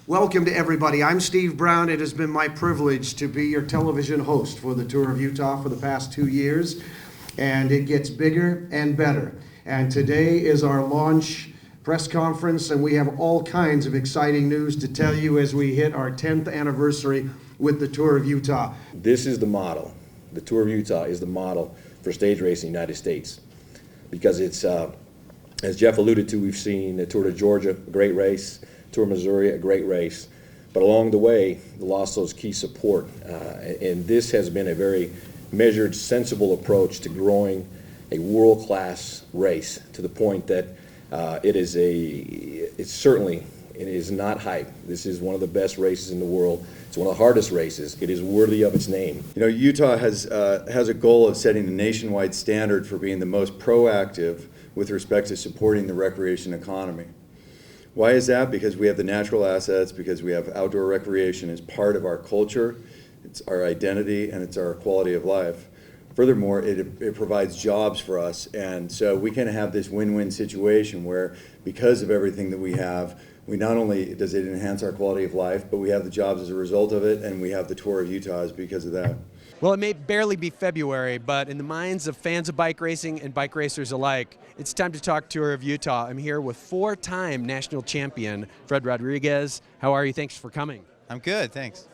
Welcome to everybody. I'm Steve Brown. It has been my privilege to be your television host for the Tour of Utah for the past 2 years, and it gets bigger and better. And today is our launch press conference, and we have all kinds of exciting news to tell you as we hit our 10th anniversary with the Tour of Utah. This is the model. The Tour of Utah is the model for stage racing in the United States, because it's, as Jeff alluded to, we've seen the Tour of Georgia, a great race, Tour of Missouri, a great race, but along the way, we lost those key support, and this has been a very measured, sensible approach to growing a world-class race to the point that it is not hype. This is one of the best races in the world. It's one of the hardest races. It is worthy of its name. You know, Utah has a goal of setting a nationwide standard for being the most proactive with respect to supporting the recreation economy. Why is that? Because we have the natural assets, because we have outdoor recreation as part of our culture, it's our identity, and it's our quality of life. Furthermore, it provides jobs for us, and so we can have this win-win situation where, because of everything that we have, we not only does it enhance our quality of life, but we have the jobs as a result of it, and we have the Tour of Utah because of that. Well, it may barely be February, but in the minds of fans of bike racing and bike racers alike, it's time to talk Tour of Utah. I'm here with four-time national champion Fred Rodriguez. How are you? Thanks for coming. I'm good, thanks.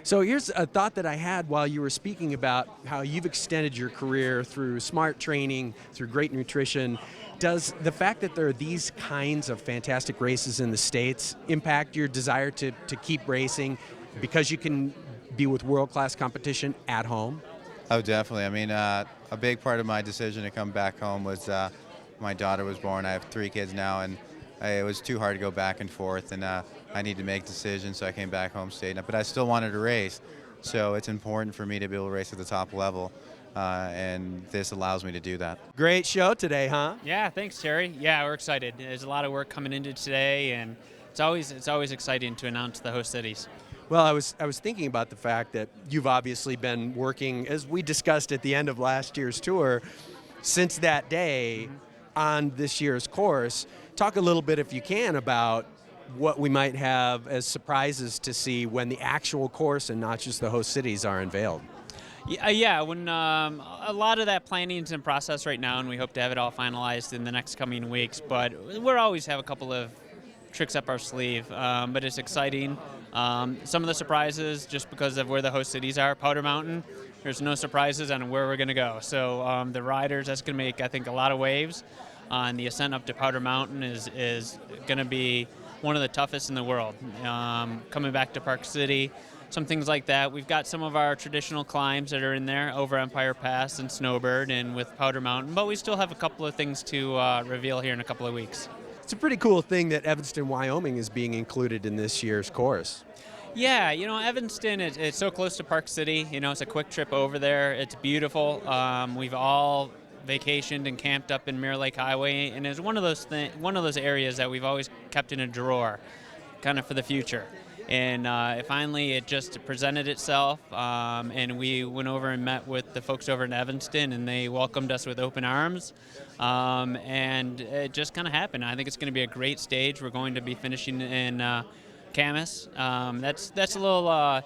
So here's a thought that I had while you were speaking about how you've extended your career through smart training, through great nutrition. Does the fact that there are these kinds of fantastic races in the States impact your desire to keep racing because you can be with world-class competition at home? Oh, definitely. I mean, a big part of my decision to come back home was my daughter was born. I have 3 kids now, and it was too hard to go back and forth, and I need to make decisions, so I came back home, stayed. But I still wanted to race, so it's important for me to be able to race at the top level, and this allows me to do that. Great show today, huh? Yeah, thanks, Terry. Yeah, we're excited. There's a lot of work coming into today, and it's always exciting to announce the host cities. Well, I was thinking about the fact that you've obviously been working, as we discussed at the end of last year's tour, since that day on this year's course. Talk a little bit, if you can, about what we might have as surprises to see when the actual course and not just the host cities are unveiled. Yeah, when a lot of that planning is in process right now, and we hope to have it all finalized in the next coming weeks. But we'll always have a couple of tricks up our sleeve, but it's exciting. Some of the surprises, just because of where the host cities are, Powder Mountain, there's no surprises on where we're going to go. So the riders, that's going to make, I think, a lot of waves. And the ascent up to Powder Mountain is going to be one of the toughest in the world. Coming back to Park City, some things like that. We've got some of our traditional climbs that are in there, over Empire Pass and Snowbird and with Powder Mountain, but we still have a couple of things to reveal here in a couple of weeks. It's a pretty cool thing that Evanston, Wyoming is being included in this year's course. Yeah, you know, Evanston, it's so close to Park City. You know, it's a quick trip over there. It's beautiful. We've all vacationed and camped up in Mirror Lake Highway, and it's one of those areas that we've always kept in a drawer, kind of for the future. And finally, it just presented itself, and we went over and met with the folks over in Evanston, and they welcomed us with open arms, and it just kind of happened. I think it's going to be a great stage. We're going to be finishing in Camas. That's a little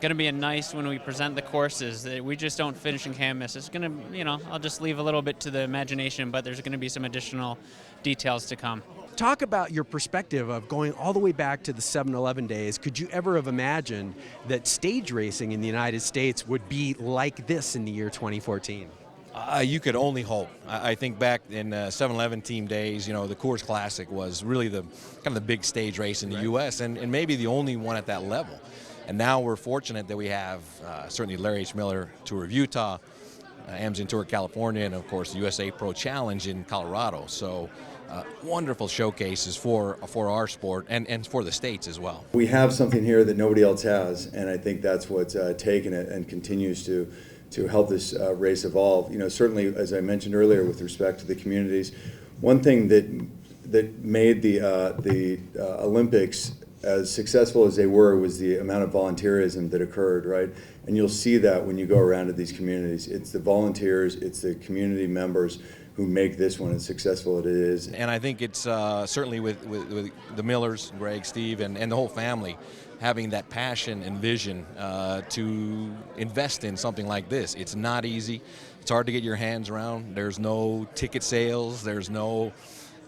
going to be a nice when we present the courses. We just don't finish in Camas. It's going to, you know, I'll just leave a little bit to the imagination, but there's going to be some additional details to come. Talk about your perspective of going all the way back to the 7-Eleven days. Could you ever have imagined that stage racing in the United States would be like this in the year 2014? You could only hope. I think back in 7-Eleven team days, you know, the Coors Classic was really the kind of the big stage race in the U.S. and maybe the only one at that level. And now we're fortunate that we have certainly Larry H. Miller Tour of Utah, Amazon Tour of California, and of course the USA Pro Challenge in Colorado. So wonderful showcases for our sport and for the States as well. We have something here that nobody else has, and I think that's what's taken it and continues to help this race evolve. You know, certainly, as I mentioned earlier, with respect to the communities, one thing that made the Olympics as successful as they were was the amount of volunteerism that occurred, right? And you'll see that when you go around to these communities. It's the volunteers, it's the community members who make this one as successful as it is. And I think it's certainly with the Millers, Greg, Steve, and the whole family, having that passion and vision to invest in something like this. It's not easy. It's hard to get your hands around. There's no ticket sales. There's no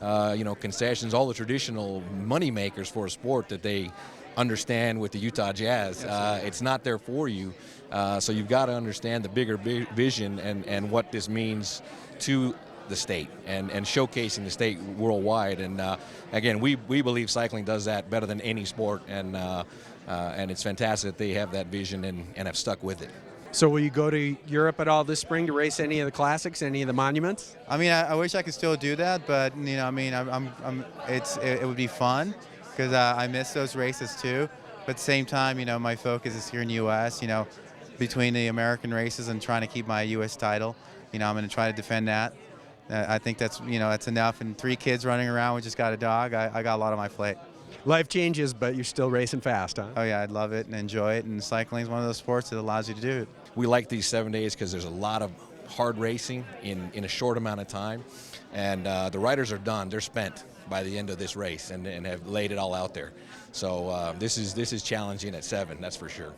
concessions, all the traditional money makers for a sport that they understand with the Utah Jazz. It's not there for you. So you've got to understand the bigger vision and what this means to the state and showcasing the state worldwide. And again, we believe cycling does that better than any sport, and it's fantastic that they have that vision and have stuck with it. So will you go to Europe at all this spring to race any of the classics, any of the monuments? I mean, I wish I could still do that, but it would be fun because I miss those races too. But at the same time, my focus is here in the U.S. Between the American races and trying to keep my U.S. title, I'm going to try to defend that. I think that's enough. And 3 kids running around, we just got a dog. I got a lot on my plate. Life changes, but you're still racing fast, huh? Oh yeah, I'd love it and enjoy it. And cycling is one of those sports that allows you to do it. We like these 7 days because there's a lot of hard racing in a short amount of time, and the riders are done. They're spent by the end of this race and have laid it all out there. So this is challenging at 7, that's for sure.